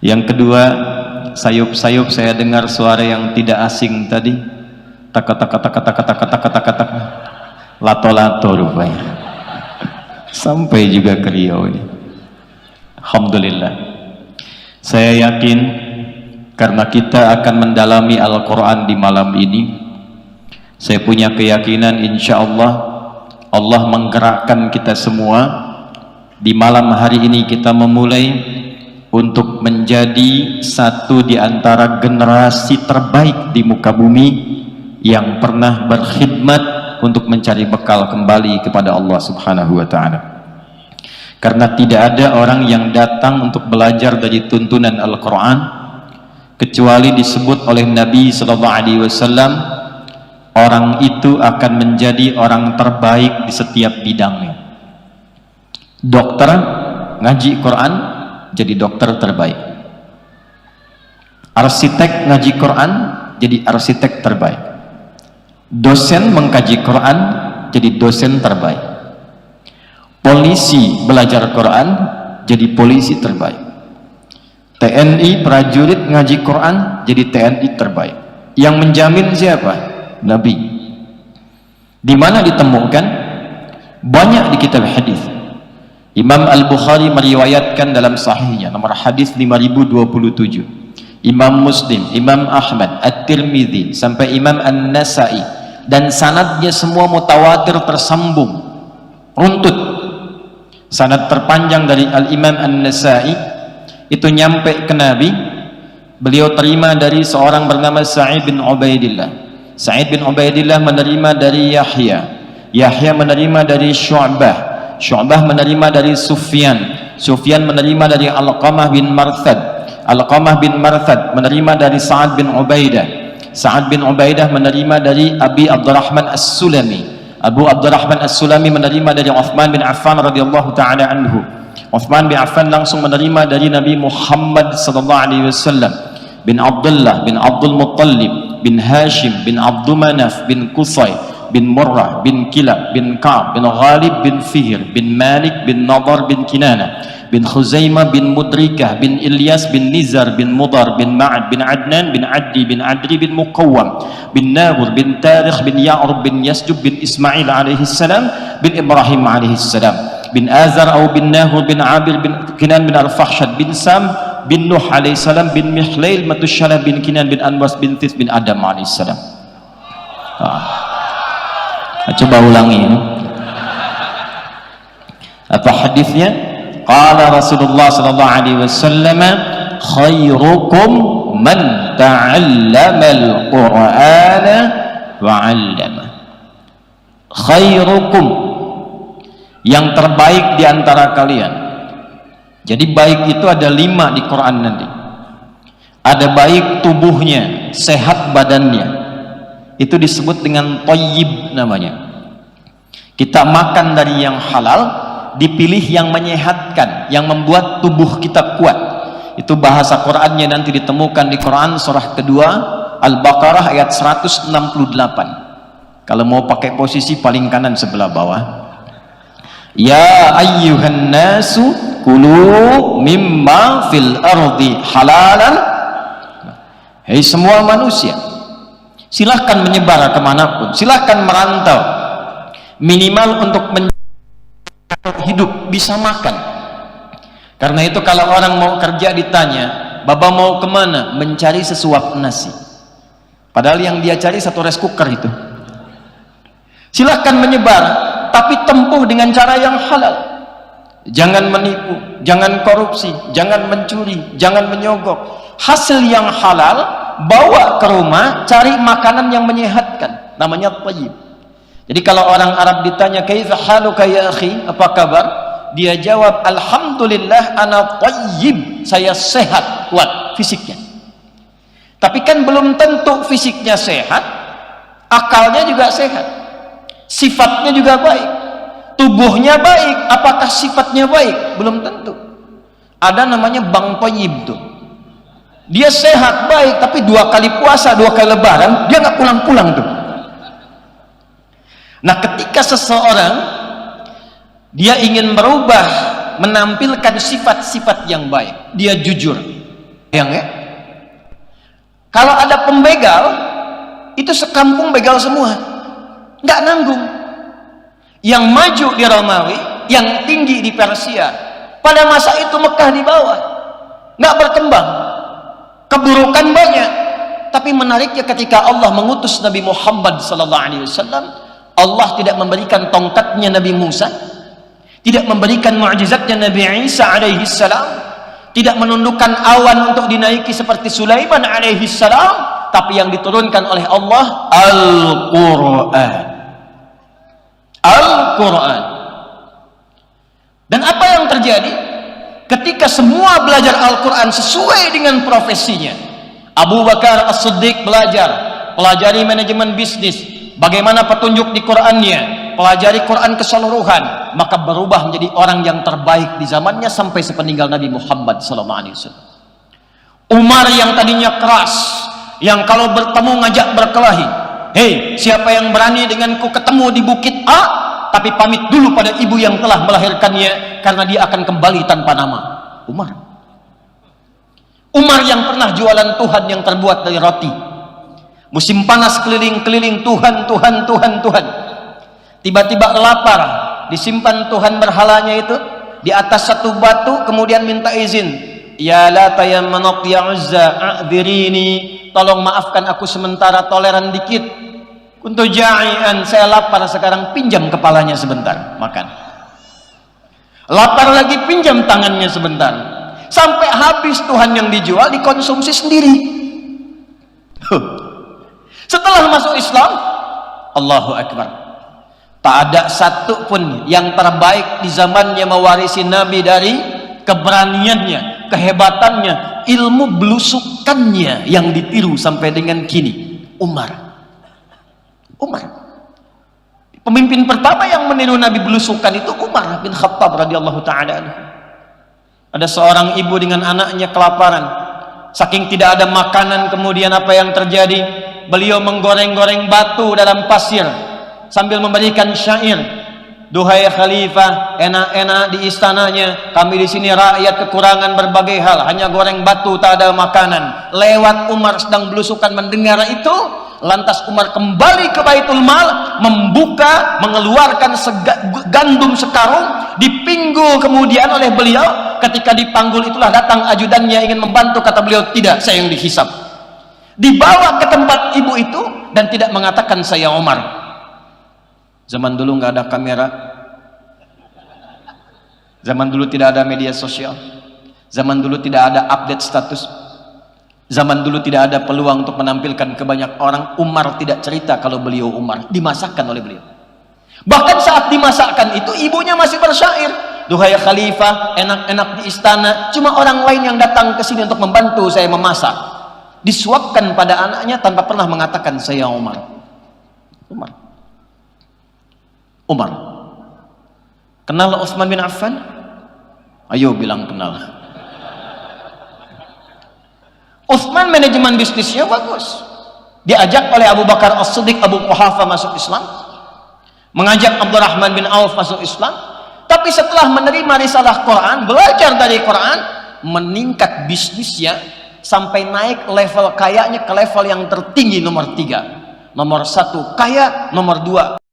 Yang kedua, sayup-sayup saya dengar suara yang tidak asing tadi. Tak. Lato-lato rupanya. Sampai juga ke Riau ini. Alhamdulillah. Saya yakin karena kita akan mendalami Al-Quran di malam ini, saya punya keyakinan insya Allah Allah menggerakkan kita semua di malam hari ini. Kita memulai untuk menjadi satu di antara generasi terbaik di muka bumi yang pernah berkhidmat untuk mencari bekal kembali kepada Allah Subhanahu wa ta'ala. Karena tidak ada orang yang datang untuk belajar dari tuntunan Al-Quran kecuali disebut oleh Nabi SAW, orang itu akan menjadi orang terbaik di setiap bidangnya. Dokter ngaji Quran jadi dokter terbaik. Arsitek ngaji Quran jadi arsitek terbaik. Dosen mengkaji Quran jadi dosen terbaik. Polisi belajar Quran jadi polisi terbaik. TNI prajurit ngaji Quran jadi TNI terbaik. Yang menjamin siapa? Nabi. Di mana ditemukan? Banyak di kitab hadis. Imam Al-Bukhari meriwayatkan dalam sahihnya nomor hadis 5027. Imam Muslim, Imam Ahmad, At-Tirmidzi sampai Imam An-Nasa'i, dan sanadnya semua mutawatir tersambung runtut. Sanad terpanjang dari Al-Imam An-Nasa'i itu nyampe ke Nabi. Beliau terima dari seorang bernama Sa'id bin Ubaidillah. Sa'id bin Ubaidillah menerima dari Yahya. Yahya menerima dari Syu'bah. Syu'bah menerima dari Sufyan. Sufyan menerima dari Alqamah bin Marthad. Alqamah bin Marthad menerima dari Sa'ad bin Ubaidah. Sa'ad bin Ubaidah menerima dari Abi Abdurrahman As-Sulami. Abu Abdurrahman As-Sulami menerima dari Uthman bin Affan radhiyallahu ta'ala anhu. Uthman bin Affan langsung menerima dari Nabi Muhammad sallallahu alaihi wasallam, bin Abdullah bin Abdul Muttalib bin Hashim bin Abdul Manaf bin Qusay bin Murrah bin Kilab bin Ka'ab bin Ghalib bin Fihr bin Malik bin Nadar bin Kinana bin Khuzaimah bin Mudrikah bin Ilyas bin Nizar bin Mudar bin Ma'ad bin Adnan bin Addi bin Adri bin Muqawwam bin Nabur bin Tarikh bin Ya'rub bin Yasjub bin Ismail alaihi salam bin Ibrahim alaihi salam bin Azar atau bin Nahur bin Abir bin Kinan bin Al-Fahshad bin Sam bin Nuh alaihi salam bin Mihlail Matushalah bin Kinan bin Anwas bin Tis bin Adam alaihi salam. Coba ulangi apa hadisnya? Qala Rasulullah sallallahu alaihi wasallam, khairukum man ta'allama al-Qur'ana wa 'allama. Khairukum, yang terbaik di antara kalian. Jadi baik itu ada 5 di Quran nanti. Ada baik tubuhnya, sehat badannya, itu disebut dengan thayyib namanya. Kita makan dari yang halal, dipilih yang menyehatkan, yang membuat tubuh kita kuat. Itu bahasa Qurannya nanti ditemukan di Quran surah kedua Al-Baqarah ayat 168. Kalau mau pakai posisi paling kanan sebelah bawah. Ya ayyuhan nasu kulu mimma fil ardi halalan. Hei semua manusia, silahkan menyebar kemanapun, silahkan merantau, minimal untuk hidup bisa makan. Karena itu kalau orang mau kerja ditanya, Baba mau kemana? Mencari sesuap nasi, padahal yang dia cari 1 rice cooker itu. Silahkan menyebar, tapi tempuh dengan cara yang halal. Jangan menipu, jangan korupsi, jangan mencuri, jangan menyogok. Hasil yang halal bawa ke rumah, cari makanan yang menyehatkan, namanya thayyib. Jadi kalau orang Arab ditanya, kaifa haluka ya akhi, apa kabar? Dia jawab, alhamdulillah ana thayyib, saya sehat, kuat fisiknya. Tapi kan belum tentu fisiknya sehat, akalnya juga sehat, sifatnya juga baik, tubuhnya baik, apakah sifatnya baik? Belum tentu. Ada namanya bang thayyib tuh, dia sehat baik, tapi 2 kali puasa, 2 kali lebaran dia nggak pulang-pulang tuh. Nah, ketika seseorang dia ingin merubah, menampilkan sifat-sifat yang baik, dia jujur, Yang ya? Kalau ada pembegal, itu sekampung begal semua, nggak nanggung. Yang maju di Romawi, yang tinggi di Persia. Pada masa itu Mekah di bawah, nggak berkembang, keburukan banyak. Tapi menariknya ketika Allah mengutus Nabi Muhammad SAW, Allah tidak memberikan tongkatnya Nabi Musa, tidak memberikan mu'jizatnya Nabi Isa alaihissalam, tidak menundukkan awan untuk dinaiki seperti Sulaiman alaihissalam, tapi yang diturunkan oleh Allah Al-Quran. Al-Quran. Dan apa yang terjadi ketika semua belajar Al-Quran sesuai dengan profesinya? Abu Bakar As-Siddiq belajar, pelajari manajemen bisnis, bagaimana petunjuk di Qurannya, pelajari Quran keseluruhan, maka berubah menjadi orang yang terbaik di zamannya sampai sepeninggal Nabi Muhammad SAW. Umar yang tadinya keras, yang kalau bertemu ngajak berkelahi, hei siapa yang berani denganku ketemu di bukit A, tapi pamit dulu pada ibu yang telah melahirkannya, karena dia akan kembali tanpa nama. Umar yang pernah jualan Tuhan yang terbuat dari roti, musim panas keliling-keliling Tuhan, tiba-tiba lapar, disimpan Tuhan berhalanya itu di atas satu batu, kemudian minta izin, ya Lata ya Manat ya Uzza a'dhirini, tolong maafkan aku sementara, toleran dikit, untuk ja'ian, saya lapar sekarang, pinjam kepalanya sebentar makan. Lapar lagi, pinjam tangannya sebentar, sampai habis Tuhan yang dijual dikonsumsi sendiri. Setelah masuk Islam, Allahu Akbar, tak ada satu pun yang terbaik di zamannya mewarisi Nabi dari keberaniannya, kehebatannya, ilmu belusukannya yang ditiru sampai dengan kini. Umar. Pemimpin pertama yang meniru Nabi belusukan itu Umar bin Khattab radhiyallahu taala anhu. Ada seorang ibu dengan anaknya kelaparan, saking tidak ada makanan, kemudian apa yang terjadi? Beliau menggoreng-goreng batu dalam pasir sambil memberikan syair, duhai khalifah, enak-enak di istananya, kami di sini rakyat kekurangan berbagai hal, hanya goreng batu, tak ada makanan. Lewat Umar sedang belusukan mendengar itu, lantas Umar kembali ke Baitul Mal, membuka, mengeluarkan gandum sekarung, dipinggul kemudian oleh beliau. Ketika dipanggul itulah datang ajudannya ingin membantu, kata beliau, tidak, saya yang dihisab. Dibawa ke tempat ibu itu dan tidak mengatakan saya Umar. Zaman dulu nggak ada kamera, zaman dulu tidak ada media sosial, zaman dulu tidak ada update status, zaman dulu tidak ada peluang untuk menampilkan ke banyak orang. Umar tidak cerita kalau beliau Umar, dimasakkan oleh beliau. Bahkan saat dimasakkan itu ibunya masih bersyair, duhai khalifah, enak-enak di istana, cuma orang lain yang datang ke sini untuk membantu saya memasak. Disuapkan pada anaknya tanpa pernah mengatakan saya Umar. Umar. Kenal Utsman bin Affan? Ayo bilang kenal. Utsman manajemen bisnisnya bagus, diajak oleh Abu Bakar As-Siddiq, Abu Quhafa masuk Islam, mengajak Abdurrahman bin Auf masuk Islam. Tapi setelah menerima risalah Quran, belajar dari Quran, meningkat bisnisnya sampai naik level kayanya ke level yang tertinggi, nomor 3. Nomor 1 kaya, nomor 2